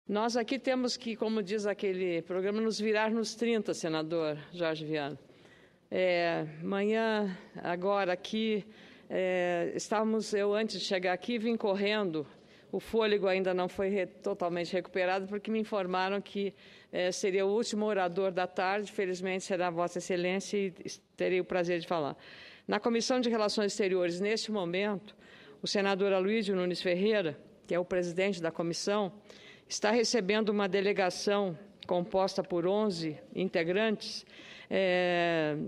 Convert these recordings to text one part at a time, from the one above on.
Nós aqui temos que, como diz aquele programa, nos virar nos 30, senador Jorge Viana. Amanhã, agora aqui, eu antes de chegar aqui, vim correndo, o fôlego ainda não foi totalmente recuperado, porque me informaram que seria o último orador da tarde, felizmente será Vossa Excelência e terei o prazer de falar. Na Comissão de Relações Exteriores, neste momento, o senador Aloysio Nunes Ferreira, que é o presidente da comissão, está recebendo uma delegação composta por 11 integrantes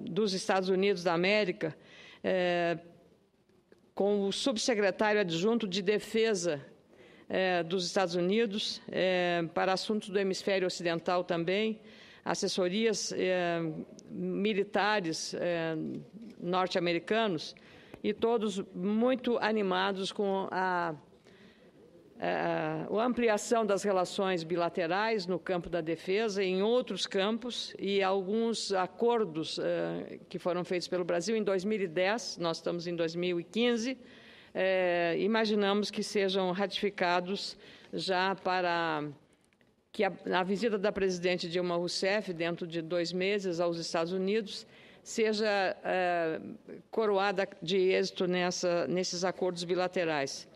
dos Estados Unidos da América, com o subsecretário adjunto de Defesa dos Estados Unidos, para assuntos do hemisfério ocidental também, assessorias militares norte-americanos, e todos muito animados com a ampliação das relações bilaterais no campo da defesa e em outros campos, e alguns acordos que foram feitos pelo Brasil em 2010, nós estamos em 2015, imaginamos que sejam ratificados já para que a visita da presidente Dilma Rousseff, dentro de 2 meses, aos Estados Unidos, seja coroada de êxito nesses acordos bilaterais.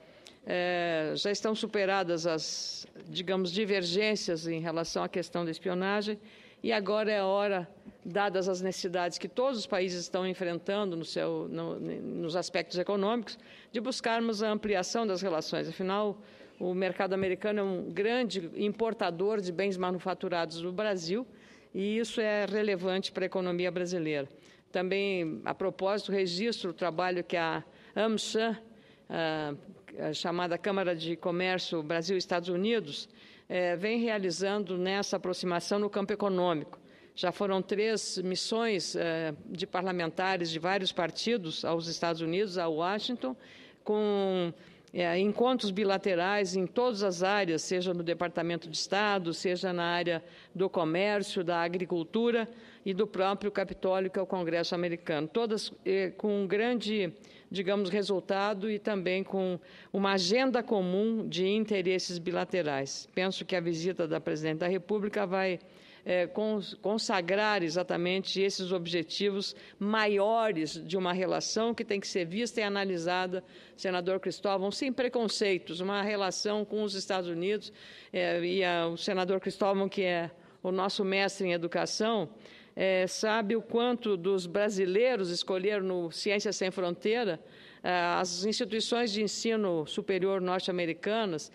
Já estão superadas as, digamos, divergências em relação à questão da espionagem, e agora é a hora, dadas as necessidades que todos os países estão enfrentando nos aspectos econômicos, de buscarmos a ampliação das relações. Afinal, o mercado americano é um grande importador de bens manufaturados do Brasil, e isso é relevante para a economia brasileira. Também, a propósito, registro o trabalho que a AmCham, a chamada Câmara de Comércio Brasil-Estados Unidos, vem realizando nessa aproximação no campo econômico. Já foram 3 missões de parlamentares de vários partidos aos Estados Unidos, a Washington, com encontros bilaterais em todas as áreas, seja no Departamento de Estado, seja na área do comércio, da agricultura e do próprio Capitólio, que é o Congresso americano. Todas com um grande, digamos, resultado e também com uma agenda comum de interesses bilaterais. Penso que a visita da Presidente da República vai consagrar exatamente esses objetivos maiores de uma relação que tem que ser vista e analisada, senador Cristóvão, sem preconceitos, uma relação com os Estados Unidos, o senador Cristóvão, que é o nosso mestre em educação, sabe o quanto dos brasileiros escolheram no Ciências Sem Fronteira as instituições de ensino superior norte-americanas,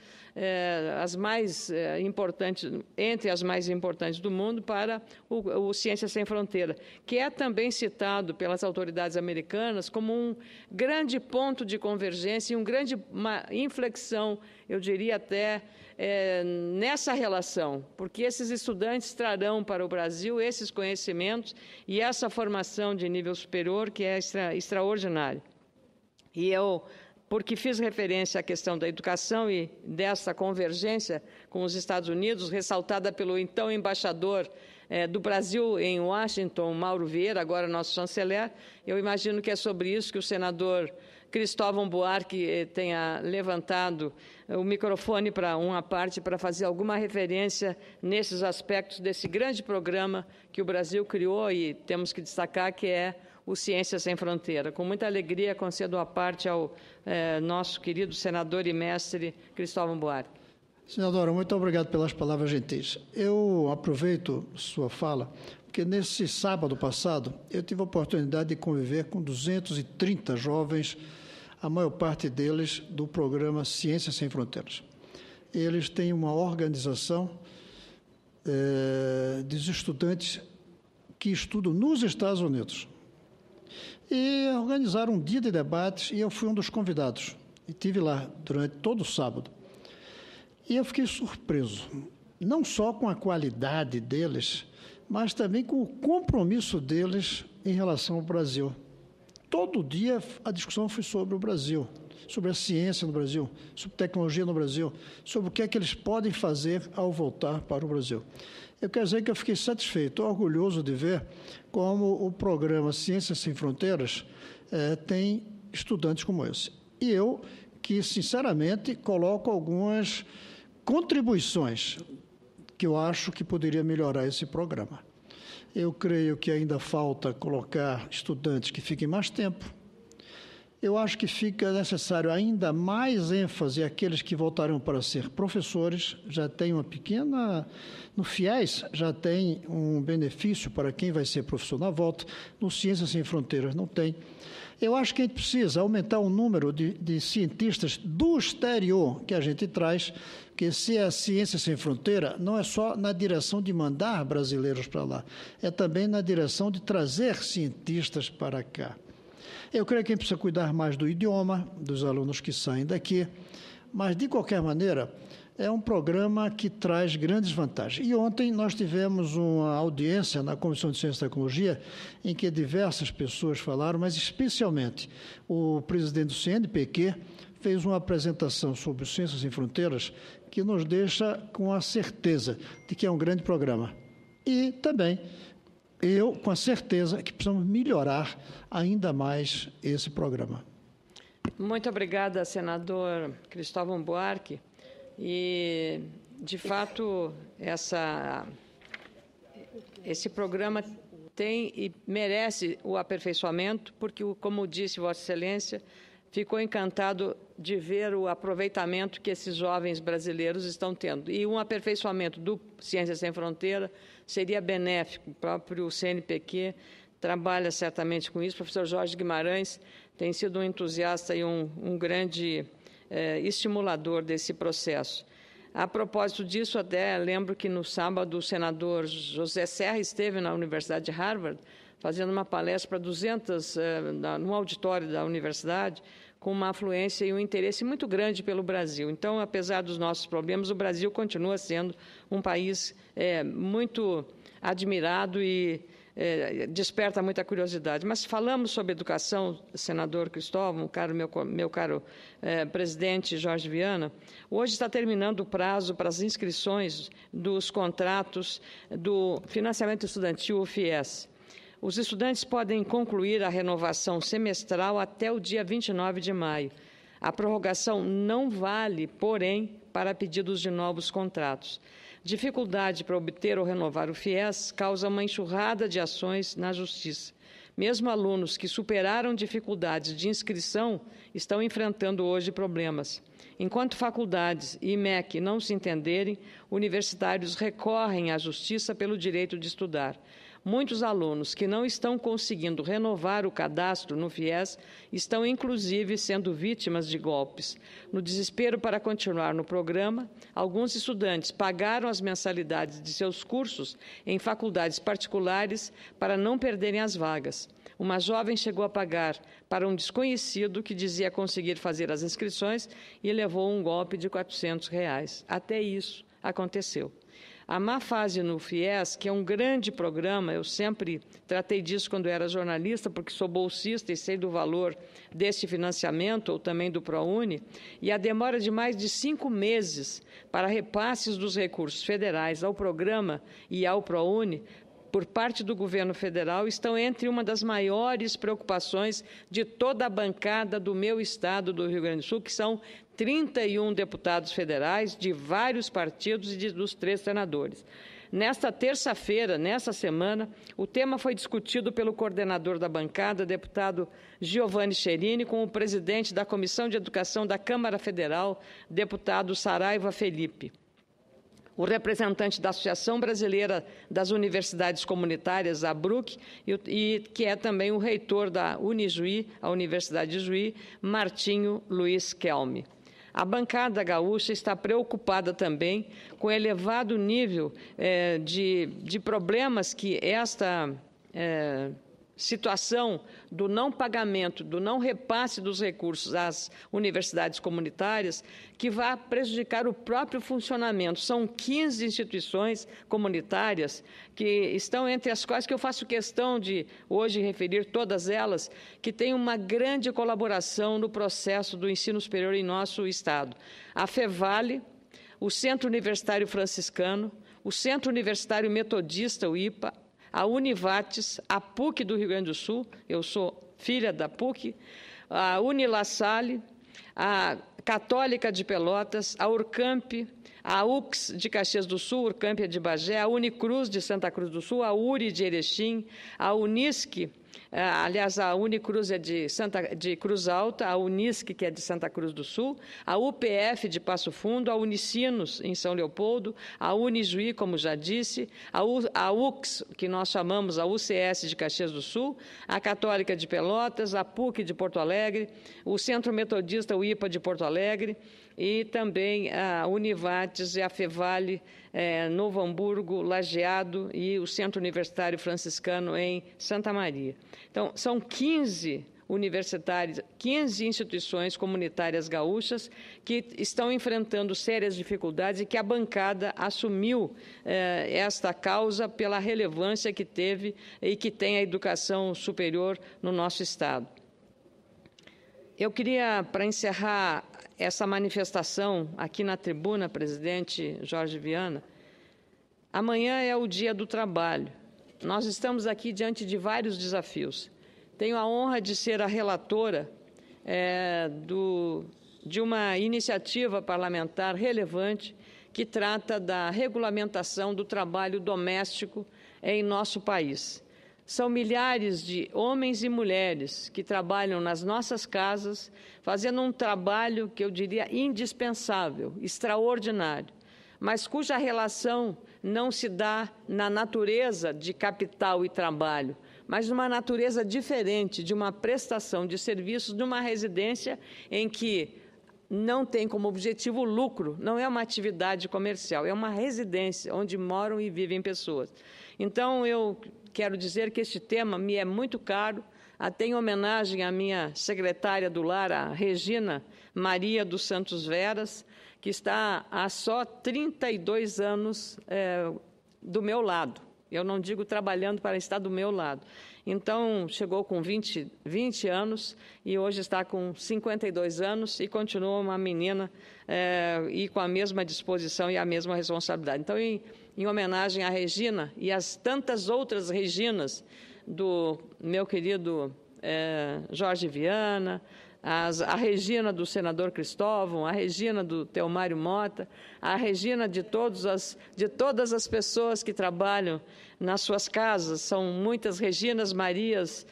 as mais importantes, entre as mais importantes do mundo, para o Ciências Sem Fronteira, que é também citado pelas autoridades americanas como um grande ponto de convergência e uma inflexão, eu diria até, nessa relação, porque esses estudantes trarão para o Brasil esses conhecimentos e essa formação de nível superior que é extraordinária. E eu, porque fiz referência à questão da educação e dessa convergência com os Estados Unidos, ressaltada pelo então embaixador do Brasil em Washington, Mauro Vieira, agora nosso chanceler, eu imagino que é sobre isso que o senador Cristóvão Buarque tenha levantado o microfone para uma parte para fazer alguma referência nesses aspectos desse grande programa que o Brasil criou e temos que destacar que é o Ciências Sem Fronteira. Com muita alegria, concedo a parte ao nosso querido senador e mestre Cristóvão Buarque. Senadora, muito obrigado pelas palavras gentis. Eu aproveito sua fala, porque nesse sábado passado eu tive a oportunidade de conviver com 230 jovens, a maior parte deles do programa Ciências Sem Fronteiras. Eles têm uma organização dos estudantes que estudam nos Estados Unidos. E organizaram um dia de debates e eu fui um dos convidados. E estive lá durante todo o sábado. E eu fiquei surpreso, não só com a qualidade deles, mas também com o compromisso deles em relação ao Brasil. Todo dia a discussão foi sobre o Brasil, sobre a ciência no Brasil, sobre tecnologia no Brasil, sobre o que é que eles podem fazer ao voltar para o Brasil. Eu quero dizer que eu fiquei satisfeito, orgulhoso de ver como o programa Ciências Sem Fronteiras tem estudantes como esse. E eu, que sinceramente coloco algumas contribuições que eu acho que poderia melhorar esse programa. Eu creio que ainda falta colocar estudantes que fiquem mais tempo. Eu acho que fica necessário ainda mais ênfase àqueles que voltarão para ser professores. Já tem uma pequena... No FIES já tem um benefício para quem vai ser professor na volta. No Ciências Sem Fronteiras não tem. Eu acho que a gente precisa aumentar o número de cientistas do exterior que a gente traz, porque se é Ciências Sem Fronteira, não é só na direção de mandar brasileiros para lá, é também na direção de trazer cientistas para cá. Eu creio que a gente precisa cuidar mais do idioma, dos alunos que saem daqui, mas, de qualquer maneira, é um programa que traz grandes vantagens. E ontem nós tivemos uma audiência na Comissão de Ciência e Tecnologia, em que diversas pessoas falaram, mas especialmente o presidente do CNPq fez uma apresentação sobre Ciências Sem Fronteiras que nos deixa com a certeza de que é um grande programa. E também eu, com a certeza que precisamos melhorar ainda mais esse programa. Muito obrigada, senador Cristóvão Buarque. E, de fato, esse programa tem e merece o aperfeiçoamento, porque, como disse Vossa Excelência, ficou encantado de ver o aproveitamento que esses jovens brasileiros estão tendo. E um aperfeiçoamento do Ciências Sem Fronteira seria benéfico. O próprio CNPq trabalha certamente com isso. O professor Jorge Guimarães tem sido um entusiasta e um grande estimulador desse processo. A propósito disso, até lembro que no sábado o senador José Serra esteve na Universidade de Harvard fazendo uma palestra para 200 no auditório da universidade, com uma afluência e um interesse muito grande pelo Brasil. Então, apesar dos nossos problemas, o Brasil continua sendo um país muito admirado e desperta muita curiosidade. Mas falamos sobre educação, senador Cristóvão, meu caro presidente Jorge Viana. Hoje está terminando o prazo para as inscrições dos contratos do financiamento estudantil, o FIES. Os estudantes podem concluir a renovação semestral até o dia 29 de maio. A prorrogação não vale, porém, para pedidos de novos contratos. Dificuldade para obter ou renovar o FIES causa uma enxurrada de ações na Justiça. Mesmo alunos que superaram dificuldades de inscrição estão enfrentando hoje problemas. Enquanto faculdades e MEC não se entenderem, universitários recorrem à Justiça pelo direito de estudar. Muitos alunos que não estão conseguindo renovar o cadastro no FIES estão, inclusive, sendo vítimas de golpes. No desespero para continuar no programa, alguns estudantes pagaram as mensalidades de seus cursos em faculdades particulares para não perderem as vagas. Uma jovem chegou a pagar para um desconhecido que dizia conseguir fazer as inscrições e levou um golpe de R$400. Até isso aconteceu. A má fase no FIES, que é um grande programa, eu sempre tratei disso quando era jornalista, porque sou bolsista e sei do valor desse financiamento, ou também do ProUni, e a demora de mais de 5 meses para repasses dos recursos federais ao programa e ao ProUni, por parte do governo federal, estão entre uma das maiores preocupações de toda a bancada do meu estado, do Rio Grande do Sul, que são 31 deputados federais de vários partidos e dos 3 senadores. Nesta terça-feira, nessa semana, o tema foi discutido pelo coordenador da bancada, deputado Giovanni Cherini, com o presidente da Comissão de Educação da Câmara Federal, deputado Saraiva Felipe. O representante da Associação Brasileira das Universidades Comunitárias, a ABRUC, e que é também o reitor da Unijuí, a Universidade de Juí, Martinho Luiz Kelme. A bancada gaúcha está preocupada também com o elevado nível de problemas que esta situação do não pagamento, do não repasse dos recursos às universidades comunitárias, que vai prejudicar o próprio funcionamento. São 15 instituições comunitárias que estão entre as quais que eu faço questão de hoje referir todas elas, que têm uma grande colaboração no processo do ensino superior em nosso estado. A FEVALE, o Centro Universitário Franciscano, o Centro Universitário Metodista, o IPA, a Univates, a PUC do Rio Grande do Sul, eu sou filha da PUC, a Unilassalle, a Católica de Pelotas, a Urcamp, a UX de Caxias do Sul, Urcâmpia de Bagé, a Unicruz de Santa Cruz do Sul, a URI de Erechim, a Unisc, aliás, a Unicruz é de Cruz Alta, a Unisc, que é de Santa Cruz do Sul, a UPF de Passo Fundo, a Unicinos, em São Leopoldo, a Unijuí, como já disse, a UX, que nós chamamos a UCS de Caxias do Sul, a Católica de Pelotas, a PUC de Porto Alegre, o Centro Metodista, o IPA de Porto Alegre, e também a Univates e a Fevale, Novo Hamburgo, Lajeado e o Centro Universitário Franciscano em Santa Maria. Então, são 15 universitários, 15 instituições comunitárias gaúchas que estão enfrentando sérias dificuldades e que a bancada assumiu esta causa pela relevância que teve e que tem a educação superior no nosso Estado. Eu queria, para encerrar essa manifestação aqui na tribuna, presidente Jorge Viana, amanhã é o Dia do Trabalho. Nós estamos aqui diante de vários desafios. Tenho a honra de ser a relatora de uma iniciativa parlamentar relevante que trata da regulamentação do trabalho doméstico em nosso país. São milhares de homens e mulheres que trabalham nas nossas casas, fazendo um trabalho que eu diria indispensável, extraordinário, mas cuja relação não se dá na natureza de capital e trabalho, mas numa natureza diferente, de uma prestação de serviços numa residência em que não tem como objetivo o lucro, não é uma atividade comercial, é uma residência onde moram e vivem pessoas. Então, eu quero dizer que este tema me é muito caro, até em homenagem à minha secretária do lar, a Regina Maria dos Santos Veras, que está há só 32 anos do meu lado. Eu não digo trabalhando para estar do meu lado. Então, chegou com 20 anos e hoje está com 52 anos e continua uma menina e com a mesma disposição e a mesma responsabilidade. Então, em homenagem à Regina e às tantas outras Reginas do meu querido Jorge Viana, a Regina do senador Cristóvão, a Regina do Teomário Mota, a Regina de todas as pessoas que trabalham nas suas casas, são muitas Reginas, Marias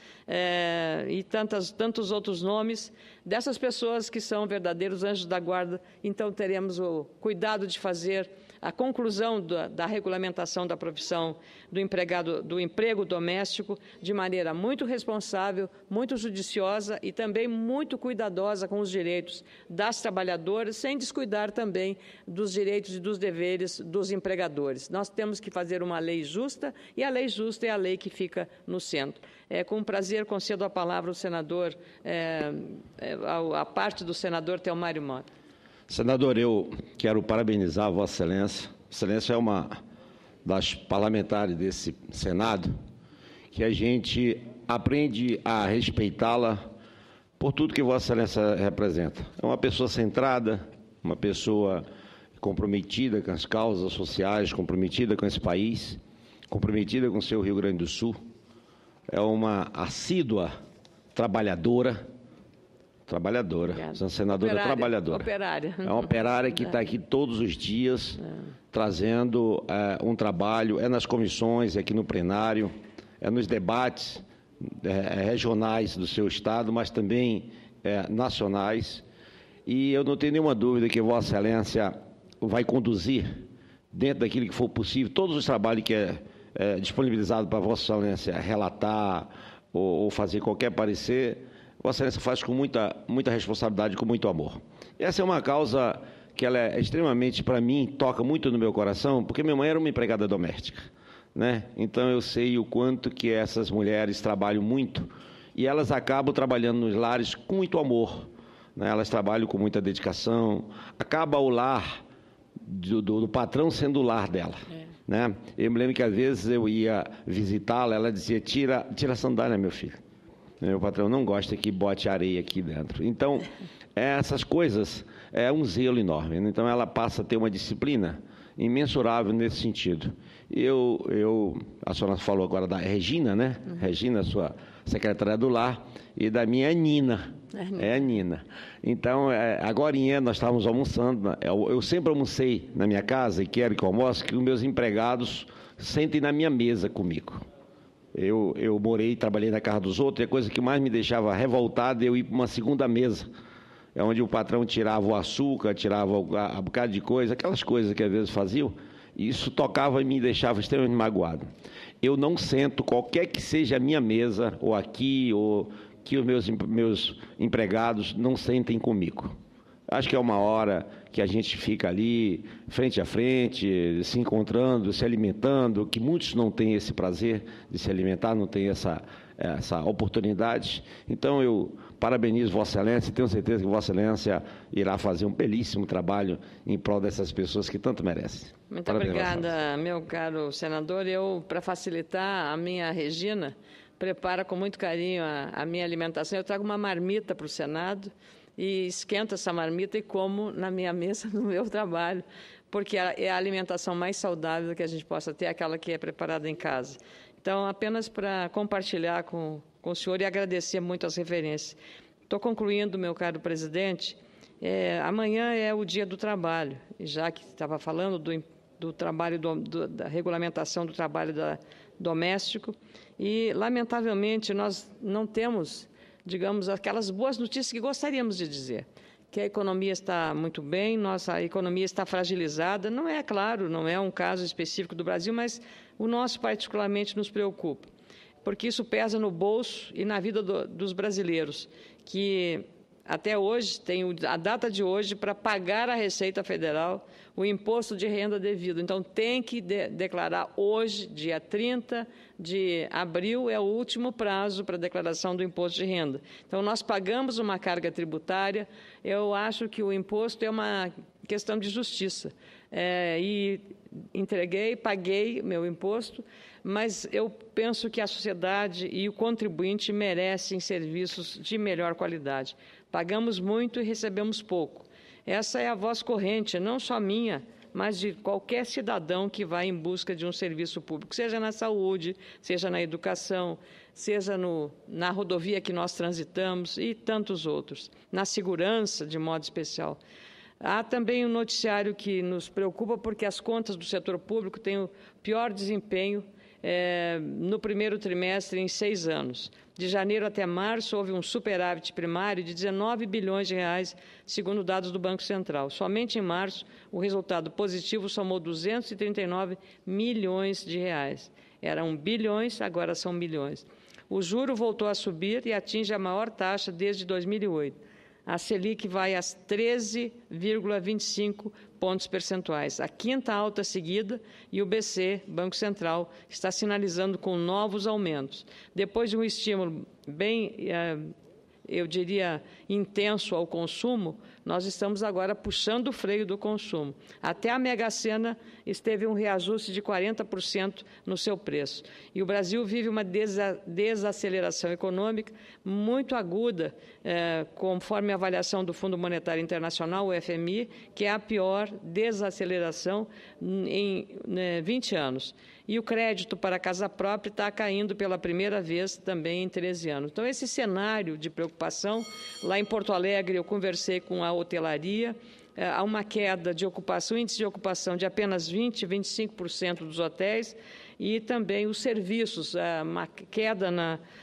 e tantos outros nomes, dessas pessoas que são verdadeiros anjos da guarda. Então, teremos o cuidado de fazer a conclusão da regulamentação da profissão do emprego doméstico de maneira muito responsável, muito judiciosa e também muito cuidadosa com os direitos das trabalhadoras, sem descuidar também dos direitos e dos deveres dos empregadores. Nós temos que fazer uma lei justa e a lei justa é a lei que fica no centro. Com prazer, concedo a palavra ao senador, a parte do senador Teomário Mota. Senador, eu quero parabenizar a Vossa Excelência. Vossa Excelência é uma das parlamentares desse Senado que a gente aprende a respeitá-la por tudo que Vossa Excelência representa. É uma pessoa centrada, uma pessoa comprometida com as causas sociais, comprometida com esse país, comprometida com o seu Rio Grande do Sul. É uma assídua trabalhadora, uma senadora operária, trabalhadora. Operária. É uma operária que está aqui todos os dias, trazendo um trabalho, nas comissões, aqui no plenário, nos debates regionais do seu Estado, mas também nacionais. E eu não tenho nenhuma dúvida que Vossa Excelência vai conduzir, dentro daquilo que for possível, todos os trabalhos que é disponibilizado para Vossa Excelência relatar ou fazer qualquer parecer. Vossa Excelência faz com muita responsabilidade, com muito amor. E essa é uma causa que ela é extremamente, para mim, toca muito no meu coração, porque minha mãe era uma empregada doméstica, né? Então eu sei o quanto que essas mulheres trabalham muito e elas acabam trabalhando nos lares com muito amor, né? Elas trabalham com muita dedicação, acaba o lar do patrão sendo o lar dela. Né? Eu me lembro que às vezes eu ia visitá-la, ela dizia, tira a sandália, meu filho. Meu patrão não gosta que bote areia aqui dentro. Então, essas coisas é um zelo enorme. Então, ela passa a ter uma disciplina imensurável nesse sentido. A senhora falou agora da Regina, né? Regina, sua secretária do Lar, e da minha Nina. É a Nina. Então, agorinha nós estávamos almoçando. Eu sempre almocei na minha casa, e quero que eu almoce, que os meus empregados sentem na minha mesa comigo. Eu morei e trabalhei na casa dos outros, e a coisa que mais me deixava revoltado é eu ir para uma segunda mesa, onde o patrão tirava o açúcar, tirava um bocado de coisa, aquelas coisas que às vezes faziam, e isso tocava e me deixava extremamente magoado. Eu não sento, qualquer que seja a minha mesa, ou aqui, ou que os meus empregados não sentem comigo. Acho que é uma hora que a gente fica ali, frente a frente, se encontrando, se alimentando, que muitos não têm esse prazer de se alimentar, não têm essa oportunidade. Então, eu parabenizo Vossa Excelência e tenho certeza que Vossa Excelência irá fazer um belíssimo trabalho em prol dessas pessoas que tanto merecem. Muito obrigada, meu caro senador. Para facilitar, a minha Regina prepara com muito carinho a minha alimentação. Eu trago uma marmita para o Senado e esquento essa marmita e como na minha mesa, no meu trabalho, porque é a alimentação mais saudável que a gente possa ter, aquela que é preparada em casa. Então, apenas para compartilhar com o senhor e agradecer muito as referências. Estou concluindo, meu caro presidente, amanhã é o Dia do Trabalho, e já que estava falando do trabalho, da regulamentação do trabalho doméstico, e, lamentavelmente, nós não temos, digamos, aquelas boas notícias que gostaríamos de dizer, que a economia está muito bem, nossa economia está fragilizada. Não é, claro, não é um caso específico do Brasil, mas o nosso particularmente nos preocupa, porque isso pesa no bolso e na vida dos brasileiros, que até hoje tem a data de hoje para pagar à Receita Federal o imposto de renda devido. Então, tem que declarar hoje, dia 30 de abril, é o último prazo para a declaração do imposto de renda. Então, nós pagamos uma carga tributária. Eu acho que o imposto é uma questão de justiça. E paguei meu imposto, mas eu penso que a sociedade e o contribuinte merecem serviços de melhor qualidade. Pagamos muito e recebemos pouco. Essa é a voz corrente, não só minha, mas de qualquer cidadão que vai em busca de um serviço público, seja na saúde, seja na educação, seja na rodovia que nós transitamos e tantos outros, na segurança, de modo especial. Há também um noticiário que nos preocupa, porque as contas do setor público têm o pior desempenho no primeiro trimestre em 6 anos. De janeiro até março, houve um superávit primário de 19 bilhões de reais, segundo dados do Banco Central. Somente em março, o resultado positivo somou 239 milhões de reais. Eram bilhões, agora são milhões. O juro voltou a subir e atinge a maior taxa desde 2008. A Selic vai a 13,25 pontos percentuais, a quinta alta seguida, e o BC, Banco Central, está sinalizando com novos aumentos. Depois de um estímulo bem, eu diria, intenso ao consumo, nós estamos agora puxando o freio do consumo. Até a Mega Sena teve um reajuste de 40% no seu preço. E o Brasil vive uma desaceleração econômica muito aguda, conforme a avaliação do Fundo Monetário Internacional, o FMI, que é a pior desaceleração em 20 anos. E o crédito para a casa própria está caindo pela primeira vez também em 13 anos. Então, esse cenário de preocupação, lá em Porto Alegre, eu conversei com a hotelaria, há uma queda de ocupação, índice de ocupação de apenas 25% dos hotéis, e também os serviços, uma queda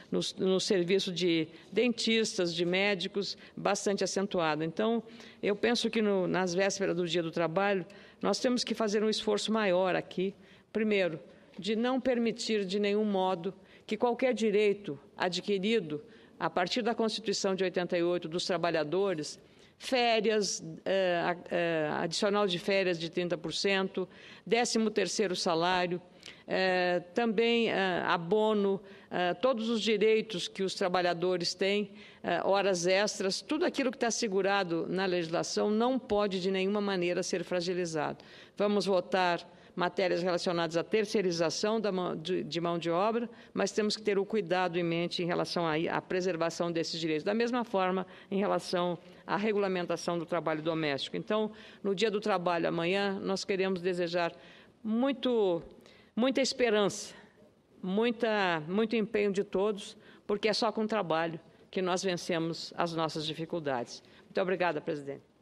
no serviço de dentistas, de médicos, bastante acentuada. Então, eu penso que nas vésperas do Dia do Trabalho, nós temos que fazer um esforço maior aqui, primeiro, de não permitir de nenhum modo que qualquer direito adquirido a partir da Constituição de 88 dos trabalhadores, férias, adicional de férias de 30%, 13º salário, também abono, todos os direitos que os trabalhadores têm, horas extras, tudo aquilo que está assegurado na legislação não pode de nenhuma maneira ser fragilizado. Vamos votar matérias relacionadas à terceirização de mão de obra, mas temos que ter o cuidado em mente em relação à preservação desses direitos. Da mesma forma, em relação à regulamentação do trabalho doméstico. Então, no Dia do Trabalho, amanhã, nós queremos desejar muita esperança, muito empenho de todos, porque é só com trabalho que nós vencemos as nossas dificuldades. Muito obrigada, presidente.